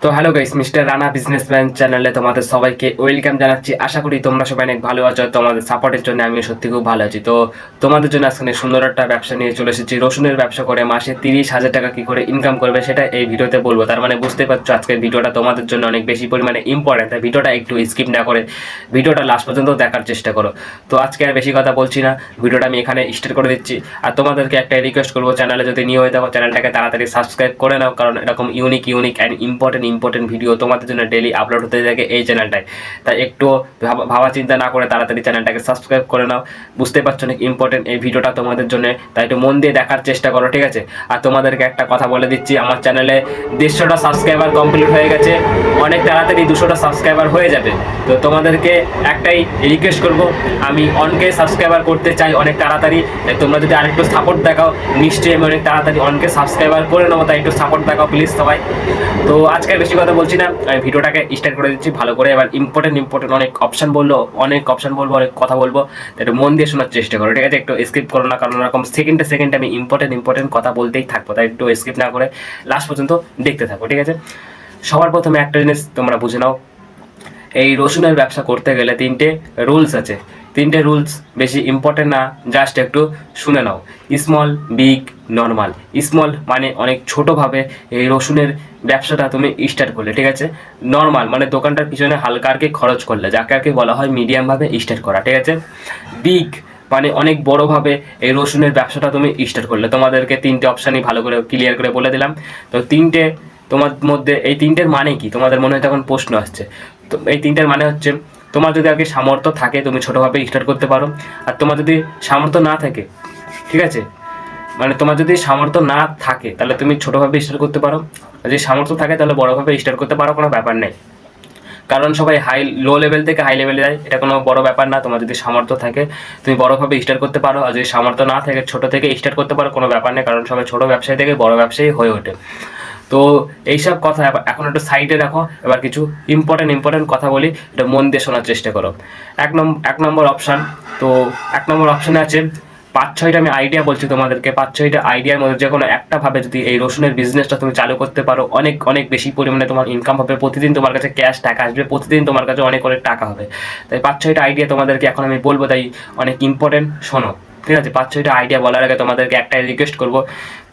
তো hello guys, mister Rana businessman চ্যানেলে তোমাদের সবাইকে ওয়েলকাম জানাচ্ছি। আশা করি তোমরা সবাই অনেক ভালো আছো। তোমাদের সাপোর্টের জন্য আমি সত্যি খুব ভালো আছি। তো তোমাদের জন্য আজকে সুন্দর একটা ব্যবসা নিয়ে চলে এসেছি। রসুনের ব্যবসা করে মাসে 30,000 টাকা কি করে ইনকাম করবে সেটা এই ভিডিওতে বলবো। তার মানে বুঝতে পারছো আজকের ভিডিওটা তোমাদের জন্য অনেক বেশি পরিমাণে ইম্পর্টেন্ট। তাই ভিডিওটা একটু স্কিপ না করে ভিডিওটা লাস্ট পর্যন্ত দেখার চেষ্টা করো। তো আজকে আর বেশি কথা বলছি না, ভিডিওটা আমি এখানে স্টার্ট করে দিচ্ছি। আর তোমাদেরকে একটা রিকোয়েস্ট করবো, চ্যানেলে যদি নিয়ে হয়ে থাকো চ্যানেলটাকে তাড়াতাড়ি সাবস্ক্রাইব করে নাও, কারণ এরকম ইউনিক অ্যান্ড ইম্পর্টেন্ট ভিডিও তোমাদের জন্য ডেইলি আপলোড হতে থাকে এই চ্যানেলটায়। তাই একটু ভাবা চিন্তা না করে তাড়াতাড়ি চ্যানেলটাকে সাবস্ক্রাইব করে নাও। বুঝতে পারছো অনেক ইম্পর্টেন্ট এই ভিডিওটা তোমাদের জন্য, তাই একটু মন দিয়ে দেখার চেষ্টা করো, ঠিক আছে? আর তোমাদেরকে একটা কথা বলে দিচ্ছি, আমার চ্যানেলে 150টা সাবস্ক্রাইবার কমপ্লিট হয়ে গেছে। অনেক তাড়াতাড়ি 200টা সাবস্ক্রাইবার হয়ে যাবে। তো তোমাদেরকে একটাই রিকোয়েস্ট করব, আমি অনকে সাবস্ক্রাইবার করতে চাই অনেক তাড়াতাড়ি। তাই তোমরা যদি আরেকটু সাপোর্ট দেখাও নিশ্চয়ই আমি অনেক তাড়াতাড়ি অনকে সাবস্ক্রাইবার করে নেবো। তাই একটু সাপোর্ট দেখাও প্লিজ সবাই। তো আজকে বেশি কথা বলছি না, আমি ভিডিওটাকে স্টার্ট করে দিচ্ছি ভালো করে। এবার ইম্পর্টেন্ট অনেক অপশন বলবো, অনেক কথা বলবো, একটু মন দিয়ে শোনার চেষ্টা করো, ঠিক আছে? একটু স্কিপ করো না, কারণ এরকম সেকেন্ডে আমি ইম্পর্টেন্ট কথা বলতেই থাকবো। তাই একটু স্কিপ না করে লাস্ট পর্যন্ত দেখতে থাকো, ঠিক আছে? সবার প্রথমে একটা জিনিস তোমরা বুঝে নাও, এই রসুনের ব্যবসা করতে গেলে 3টে রুলস আছে। 3টে রুলস বেশি ইম্পর্টেন্ট না, জাস্ট একটু শুনে নাও। Small, big, normal. স্মল মানে অনেক ছোটোভাবে এই রসুনের ব্যবসাটা তুমি স্টার্ট করলে, ঠিক আছে? নর্মাল মানে দোকানটার পিছনে হালকা আর কি খরচ করলে, যাকে আর কি বলা হয় মিডিয়ামভাবে স্টার্ট করা, ঠিক আছে? বিগ মানে অনেক বড়োভাবে এই রসুনের ব্যবসাটা তুমি স্টার্ট করলে। তোমাদেরকে 3টে অপশানই ভালো করে ক্লিয়ার করে বলে দিলাম। তো 3টে তোমার মধ্যে এই 3টের মানে কি তোমাদের মনে হয় তখন প্রশ্ন আসছে। তো এই 3টার মানে হচ্ছে, তোমার যদি আর কি সামর্থ্য থাকে তুমি ছোটোভাবে স্টার্ট করতে পারো। আর তোমার যদি সামর্থ্য না থাকে, ঠিক আছে, মানে তোমার যদি সামর্থ্য না থাকে তাহলে তুমি ছোটোভাবে স্টার্ট করতে পারো। আর যদি সামর্থ্য থাকে তাহলে বড়োভাবে স্টার্ট করতে পারো, কোনো ব্যাপার নেই। কারণ সবাই লো লেভেল থেকে হাই লেভেলে যায়, এটা কোনো বড় ব্যাপার না। তোমার যদি সামর্থ্য থাকে তুমি বড়োভাবে স্টার্ট করতে পারো, আর যদি সামর্থ্য না থাকে ছোটো থেকে স্টার্ট করতে পারো, কোনো ব্যাপার নেই। কারণ সবাই ছোটো ব্যবসায়ী থেকে বড় ব্যবসায়ী হয়ে ওঠে। তো এইসব কথা এখন একটু সাইডে রাখো, এবার কিছু ইম্পর্টেন্ট কথা বলি, এটা মন দিয়ে শোনার চেষ্টা করো। এক নম্বর অপশান, তো 1 নম্বর অপশানে আছে 5-6টা আমি আইডিয়া বলছি তোমাদেরকে। 5-6টা আইডিয়ার মধ্যে যে কোনো একটা ভাবে যদি এই রসুনের বিজনেসটা তুমি চালু করতে পারো, অনেক বেশি পরিমাণে তোমার ইনকাম হবে। প্রতিদিন তোমার কাছে ক্যাশ টাকা আসবে, প্রতিদিন তোমার কাছে অনেক টাকা হবে। তাই 5-6টা আইডিয়া তোমাদেরকে এখন আমি বলবো, তাই অনেক ইম্পর্টেন্ট, শোনো, ঠিক আছে? 5-6টা আইডিয়া বলার আগে তোমাদেরকে একটাই রিকোয়েস্ট করবো,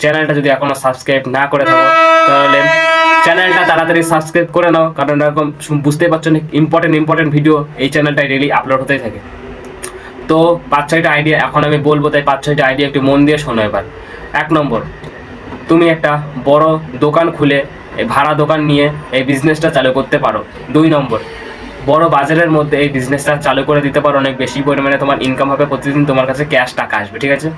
চ্যানেলটা যদি এখনো সাবস্ক্রাইব না করে থাকো তাহলে চ্যানেলটা তাড়াতাড়ি সাবস্ক্রাইব করে নাও, কারণ এরকম বুঝতেই পারছো না ইম্পর্টেন্ট ভিডিও এই চ্যানেলটায় ডেইলি আপলোড হতেই থাকে। তো 5-6টা আইডিয়া এখন আমি বলবো, তাই 5-6টা আইডিয়া একটু মন দিয়ে শোনো এবার। 1 নম্বর, তুমি একটা বড় দোকান খুলে ভাড়া দোকান নিয়ে এই বিজনেসটা চালু করতে পারো। 2 নম্বর, বড় বাজারের মধ্যে এই বিজনেসটা চালু করে দিতে পারো, অনেক বেশি পরিমাণে তোমার ইনকাম হবে, প্রতিদিন তোমার কাছে ক্যাশ টাকা আসবে, ঠিক আছে?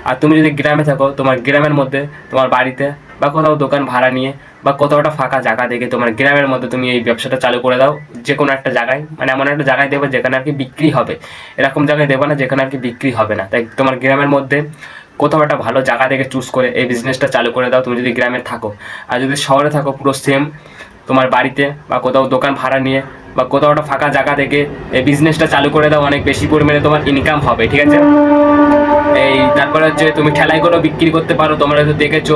আর তুমি যদি গ্রামে থাকো, তোমার গ্রামের মধ্যে তোমার বাড়িতে বা কোথাও দোকান ভাড়া নিয়ে বা কোথাও একটা ফাঁকা জায়গা দেখে তোমার গ্রামের মধ্যে তুমি এই ব্যবসাটা চালু করে দাও। যে কোনো একটা জায়গায়, মানে এমন একটা জায়গায় দেবে যেখানে আর কি বিক্রি হবে, এরকম জায়গায় দেবে না যেখানে আর কি বিক্রি হবে না। তাই তোমার গ্রামের মধ্যে কোথাও একটা ভালো জায়গা দেখে চুজ করে এই বিজনেসটা চালু করে দাও, তুমি যদি গ্রামে থাকো। আর যদি শহরে থাকো, পুরো সেম তোমার বাড়িতে বা কোথাও দোকান ভাড়া নিয়ে বা কোথাও একটা ফাঁকা জায়গা থেকে এই বিজনেসটা চালু করে দাও, অনেক বেশি পরিমাণে তোমার ইনকাম হবে, ঠিক আছে? এই তারপরে হচ্ছে তুমি ঠেলাই করেও বিক্রি করতে পারো। তোমরা হয়তো দেখেছো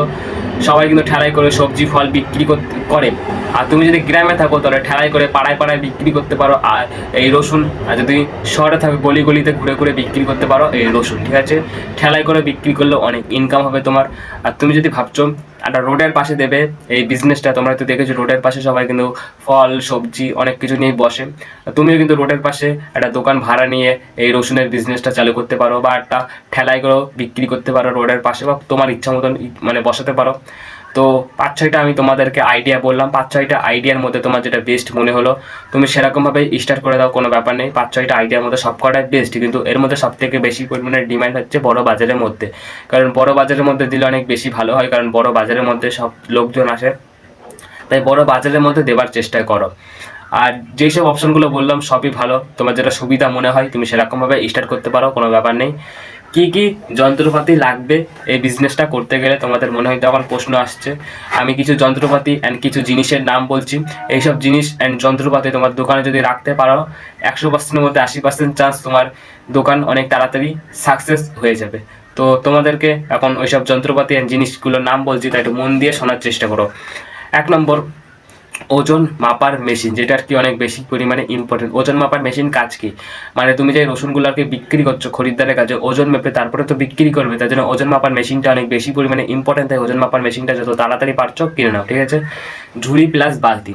সবাই কিন্তু ঠেলাই করে সবজি ফল বিক্রি করে। আর তুমি যদি গ্রামে থাকো তাহলে ঠেলাই করে পাড়ায় বিক্রি করতে পারো আর এই রসুন। আর যদি শহরে থাকো গলিতে ঘুরে বিক্রি করতে পারো এই রসুন, ঠিক আছে? ঠেলাই করে বিক্রি করলে অনেক ইনকাম হবে তোমার। আর তুমি যদি ভাবছো একটা রোডের পাশে দেবে এই বিজনেসটা, তোমরা তো দেখেছো রোডের পাশে সবাই কিন্তু ফল সবজি অনেক কিছু নিয়ে বসে। তুমিও কিন্তু রোডের পাশে একটা দোকান ভাড়া নিয়ে এই রসুনের বিজনেসটা চালু করতে পারো, বা একটা ঠেলাই করেও বিক্রি করতে পারো রোডের পাশে, বা তোমার ইচ্ছা মতন মানে বসাতে পারো। তো 5-6টা আমি তোমাদেরকে আইডিয়া বললাম। 5-6টা আইডিয়ার মধ্যে তোমার যেটা বেস্ট মনে হলো তুমি সেরকমভাবে স্টার্ট করে দাও, কোনো ব্যাপার নেই। 5-6টা আইডিয়ার মধ্যে সবকটাই বেস্ট, কিন্তু এর মধ্যে সবথেকে বেশি পরিমাণে ডিমান্ড হচ্ছে বড় বাজারের মধ্যে। কারণ বড় বাজারের মধ্যে দিলে অনেক বেশি ভালো হয়, কারণ বড় বাজারের মধ্যে সব লোকজন আসে। তাই বড় বাজারের মধ্যে দেবার চেষ্টা করো। আর যেই সব অপশনগুলো বললাম সবই ভালো, তোমার যেটা সুবিধা মনে হয় তুমি সেরকমভাবে স্টার্ট করতে পারো, কোনো ব্যাপার নেই। কি কি যন্ত্রপাতি লাগবে এই বিজনেসটা করতে গেলে তোমাদের মনে হয় তখন প্রশ্ন আসছে। আমি কিছু যন্ত্রপাতি অ্যান্ড কিছু জিনিসের নাম বলছি। এইসব জিনিস অ্যান্ড যন্ত্রপাতি তোমার দোকানে যদি রাখতে পারো 100%-এর মধ্যে 80% চান্স তোমার দোকান অনেক তাড়াতাড়ি সাকসেস হয়ে যাবে। তো তোমাদেরকে এখন ওইসব যন্ত্রপাতি অ্যান্ড জিনিসগুলোর নাম বলছি, তাই একটু মন দিয়ে শোনার চেষ্টা করো। 1 নম্বর, ওজন মাপার মেশিন, যেটা আর কি অনেক বেশি পরিমাণে ইম্পর্টেন্ট। ওজন মাপার মেশিন কাজ কি? মানে তুমি যে রসুনগুলোকে বিক্রি করছো খরিদ্দারের কাছে, ওজন মেপে তারপরে তো বিক্রি করবে, তার জন্য ওজন মাপার মেশিনটা অনেক বেশি পরিমাণে ইম্পর্টেন্ট। তাই ওজন মাপার মেশিনটা যত তাড়াতাড়ি পারছো কিনে নাও, ঠিক আছে। ঝুড়ি প্লাস বালতি,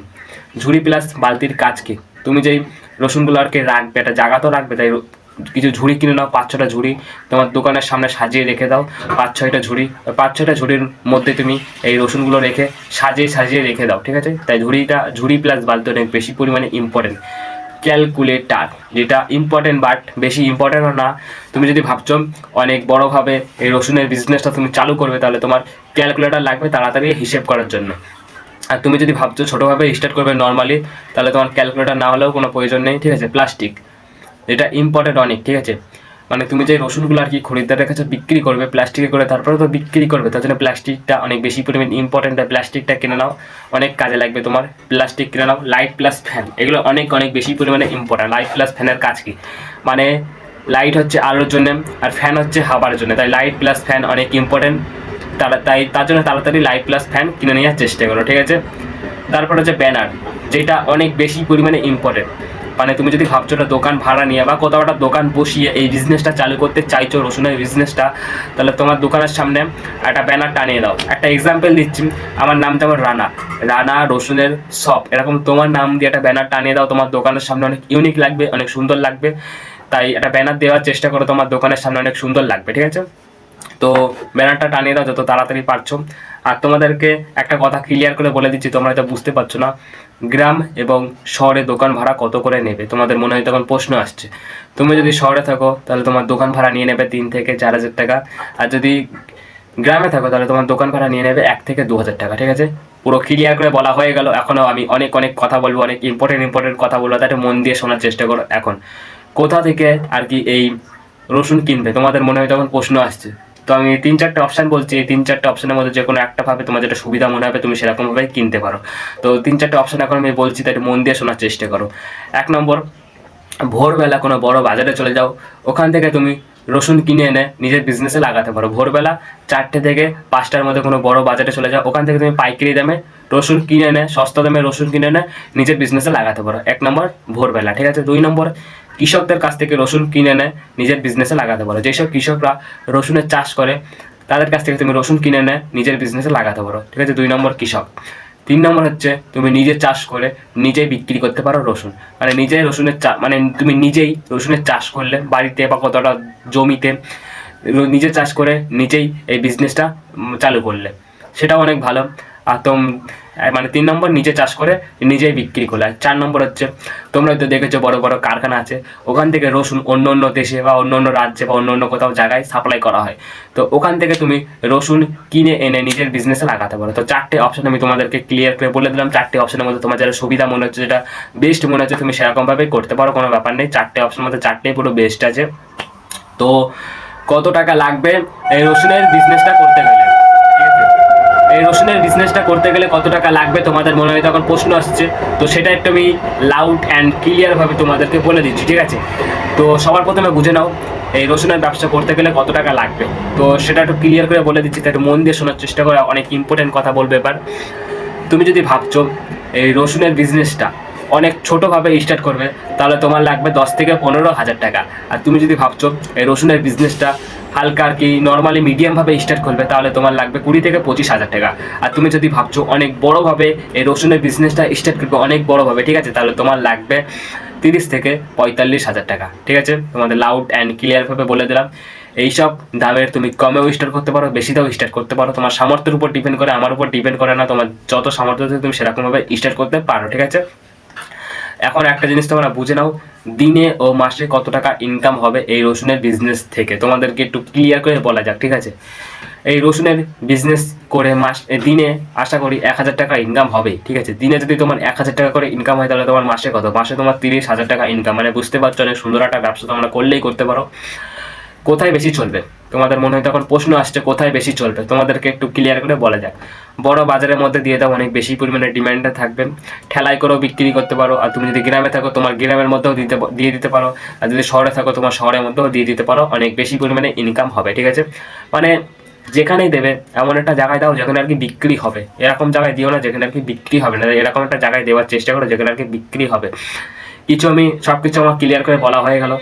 ঝুড়ি প্লাস বালতির কাজ কি? তুমি যেই রসুনগুলো আর কি রাখবে, একটা জায়গা তো রাখবে, তাই কিছু ঝুড়ি কিনে নাও, 5-6টা ঝুড়ি তোমার দোকানের সামনে সাজিয়ে রেখে দাও। 5-6টা ঝুড়ি, 5-6টা ঝুড়ির মধ্যে তুমি এই রসুনগুলো রেখে সাজিয়ে সাজিয়ে রেখে দাও, ঠিক আছে। তাই ঝুড়ি প্লাস বালতি অনেক বেশি পরিমাণে ইম্পর্টেন্ট। ক্যালকুলেটার, যেটা ইম্পর্টেন্ট বাট বেশি ইম্পর্টেন্টও না। তুমি যদি ভাবছো অনেক বড়োভাবে এই রসুনের বিজনেসটা তুমি চালু করবে, তাহলে তোমার ক্যালকুলেটার লাগবে তাড়াতাড়ি হিসেব করার জন্য। আর তুমি যদি ভাবছো ছোটোভাবে স্টার্ট করবে নর্মালি, তাহলে তোমার ক্যালকুলেটার না হলেও কোনো প্রয়োজন নেই, ঠিক আছে। প্লাস্টিক, এটা ইম্পর্টেন্ট অনেক, ঠিক আছে। মানে তুমি যে রসুনগুলো আর কি খরিদ্দারের কাছে বিক্রি করবে প্লাস্টিকে করে, তারপরে তো বিক্রি করবে, তার জন্য প্লাস্টিকটা অনেক বেশি পরিমাণ ইম্পর্টেন্ট। প্লাস্টিকটা কিনে নাও, অনেক কাজে লাগবে তোমার। প্লাস্টিক কিনে নাও। লাইট প্লাস ফ্যান, এগুলো অনেক অনেক বেশি পরিমাণে ইম্পর্টেন্ট। লাইট প্লাস ফ্যানের কাজ কি? মানে লাইট হচ্ছে আলোর জন্য আর ফ্যান হচ্ছে হাওয়ার জন্য, তাই লাইট প্লাস ফ্যান অনেক ইম্পর্টেন্ট। তাই তার জন্য তাড়াতাড়ি লাইট প্লাস ফ্যান কিনে নেওয়ার চেষ্টা করো, ঠিক আছে। তারপর হচ্ছে ব্যানার, যেটা অনেক বেশি পরিমাণে ইম্পর্টেন্ট। মানে তুমি যদি ভাবছো একটা দোকান ভাড়া নিয়ে বা কোথাও একটা দোকান বসিয়ে এই বিজনেসটা চালু করতে চাইছো, রসুনের বিজনেসটা, তাহলে তোমার দোকানের সামনে একটা ব্যানার টানিয়ে দাও। একটা এক্সাম্পল দিচ্ছি, আমার নাম যেমন রানা, রানা রসুনের শপ, এরকম তোমার নাম দিয়ে একটা ব্যানার টানিয়ে দাও। তোমার দোকানের সামনে অনেক ইউনিক লাগবে, অনেক সুন্দর লাগবে। তাই একটা ব্যানার দেওয়ার চেষ্টা করো, তোমার দোকানের সামনে অনেক সুন্দর লাগবে, ঠিক আছে। তো ব্যানারটা টানিয়ে দাও যত তাড়াতাড়ি পারছো। আর তোমাদেরকে একটা কথা ক্লিয়ার করে বলে দিচ্ছি, তোমরা হয়তো বুঝতে পারছো না, গ্রাম এবং শহরে দোকান ভাড়া কত করে নেবে। তোমাদের মনে হয় তখন প্রশ্ন আসছে। তুমি যদি শহরে থাকো তাহলে তোমার দোকান ভাড়া নিয়ে নেবে 3 থেকে 4 হাজার টাকা। আর যদি গ্রামে থাকো তাহলে তোমার দোকান ভাড়া নিয়ে নেবে 1 থেকে 2 হাজার টাকা, ঠিক আছে। পুরো ক্লিয়ার করে বলা হয়ে গেল। এখনও আমি অনেক অনেক কথা বলবো, অনেক ইম্পর্টেন্ট কথা বলবো, তাই মন দিয়ে শোনার চেষ্টা করো। এখন কোথা থেকে আর কি এই রসুন কিনবে তোমাদের মনে হয় তখন প্রশ্ন আসছে। তো আমি 3-4টে অপশান বলছি, এই 3-4টে অপশানের মধ্যে যে কোনো একটা ভাবে তোমার যেটা সুবিধা মনে হবে তুমি সেরকমভাবে কিনতে পারো। তো 3-4টে অপশান এখন আমি বলছি, তাই মন দিয়ে শোনার চেষ্টা করো। 1 নম্বর, ভোরবেলা কোনো বড় বাজারে চলে যাও, ওখান থেকে তুমি রসুন কিনে এনে নিজের বিজনেসে লাগাতে পারো। ভোরবেলা 4টে থেকে 5টার মধ্যে কোনো বড় বাজারে চলে যাও, ওখান থেকে তুমি পাইকারি দামে রসুন কিনে এনে, সস্তা দামে রসুন কিনে এনে নিজের বিজনেসে লাগাতে পারো। 1 নম্বর ভোরবেলা, ঠিক আছে। 2 নম্বর, কৃষকদের কাছ থেকে রসুন কিনে এনে নিজের বিজনেসে লাগাতে পারো। যেসব কৃষকরা রসুনের চাষ করে তাদের কাছ থেকে তুমি রসুন কিনে এনে নিজের বিজনেসে লাগাতে পারো, ঠিক আছে। 2 নম্বর কৃষক। 3 নম্বর হচ্ছে তুমি নিজে চাষ করে নিজেই বিক্রি করতে পারো রসুন। মানে নিজেই রসুনের মানে তুমি নিজেই রসুনের চাষ করলে বাড়িতে বা কতটা জমিতে নিজে চাষ করে নিজেই এই বিজনেসটা চালু করলে, সেটাও অনেক ভালো। আর মানে 3 নম্বর নিজে চাষ করে নিজেই বিক্রি করলে। আর 4 নম্বর হচ্ছে তোমরা হয়তো দেখেছো বড় বড় কারখানা আছে, ওখান থেকে রসুন অন্য অন্য দেশে বা অন্য অন্য রাজ্যে বা অন্য অন্য কোথাও জায়গায় সাপ্লাই করা হয়। তো ওখান থেকে তুমি রসুন কিনে এনে নিজের বিজনেসে লাগাতে পারো। তো 4টে অপশন আমি তোমাদেরকে ক্লিয়ার করে বলে দিলাম। 4টে অপশনের মধ্যে তোমার যেটা সুবিধা মনে হচ্ছে, যেটা বেস্ট মনে হচ্ছে, তুমি সেরকমভাবেই করতে পারো, কোনো ব্যাপার নেই। 4টে অপশনের মধ্যে 4টেই পুরো বেস্ট আছে। তো কত টাকা লাগবে এই রসুনের বিজনেসটা করতে গেলে, এই রসুনের বিজনেসটা করতে গেলে কত টাকা লাগবে তোমাদের মনে হয় তখন প্রশ্ন আসছে। তো সেটা একটু আমি লাউড অ্যান্ড ক্লিয়ারভাবে তোমাদেরকে বলে দিচ্ছি, ঠিক আছে। তো সবার প্রথমে বুঝে নাও এই রসুনের ব্যবসা করতে গেলে কত টাকা লাগবে। তো সেটা একটু ক্লিয়ার করে বলে দিচ্ছি, তাই একটু মন দিয়ে শোনার চেষ্টা করে, অনেক ইম্পর্টেন্ট কথা বলবে এবার। তুমি যদি ভাবছো এই রসুনের বিজনেসটা অনেক ছোটোভাবে স্টার্ট করবে, তাহলে তোমার লাগবে 10 থেকে 15 হাজার টাকা। আর তুমি যদি ভাবছো এই রসুনের বিজনেসটা হালকা আর কি নর্মালি মিডিয়ামভাবে স্টার্ট করবে, তাহলে তোমার লাগবে 20 থেকে 25 হাজার টাকা। আর তুমি যদি ভাবছো অনেক বড়োভাবে এই রসুনের বিজনেসটা স্টার্ট করবে, অনেক বড়োভাবে, ঠিক আছে, তাহলে তোমার লাগবে 30 থেকে 45 হাজার টাকা, ঠিক আছে। তোমাদের লাউড অ্যান্ড ক্লিয়ারভাবে বলে দিলাম। এইসব দামের তুমি কমেও স্টার্ট করতে পারো, বেশিতেও স্টার্ট করতে পারো, তোমার সামর্থ্যের উপর ডিপেন্ড করে, আমার উপর ডিপেন্ড করে না। তোমার যত সামর্থ্য আছে তুমি সেরকমভাবে স্টার্ট করতে পারো, ঠিক আছে। এখন একটা জিনিস তোমরা বুঝে নাও, দিনে ও মাসে কত টাকা ইনকাম হবে এই রসুনের বিজনেস থেকে, তোমাদেরকে একটু ক্লিয়ার করে বলা যাক, ঠিক আছে। এই রসুনের বিজনেস করে দিনে আশা করি 1,000 টাকা ইনকাম হবে, ঠিক আছে। দিনে যদি তোমার 1,000 টাকা করে ইনকাম হয়, তাহলে তোমার মাসে কত? মাসে তোমার 30,000 টাকা ইনকাম। মানে বুঝতে পারছো অনেক সুন্দর একটা ব্যবসা তোমরা করলেই করতে পারো। কোথায় বেশি চলবে তোমাদের মনে হয় তখন প্রশ্ন আসছে, কোথায় বেশি চলবে, তোমাদেরকে একটু ক্লিয়ার করে বলা যাক। বড় বাজারের মধ্যে দিয়ে দাও, অনেক বেশি পরিমাণে ডিমান্ডে থাকবে, ঠেলাই করেও বিক্রি করতে পারো। আর তুমি যদি গ্রামে থাকো তোমার গ্রামের মধ্যেও দিয়ে দিতে পারো। আর যদি শহরে থাকো তোমার শহরের মধ্যেও দিয়ে দিতে পারো, অনেক বেশি পরিমাণে ইনকাম হবে, ঠিক আছে। মানে যেখানেই দেবে এমন একটা জায়গায় দাও যেখানে আর কি বিক্রি হবে, এরকম জায়গায় দিও না যেখানে আর কি বিক্রি হবে না, এরকম একটা জায়গায় দেওয়ার চেষ্টা করো যেখানে আর কি বিক্রি হবে। সব কিছু আমার ক্লিয়ার করে বলা হয়ে গেল।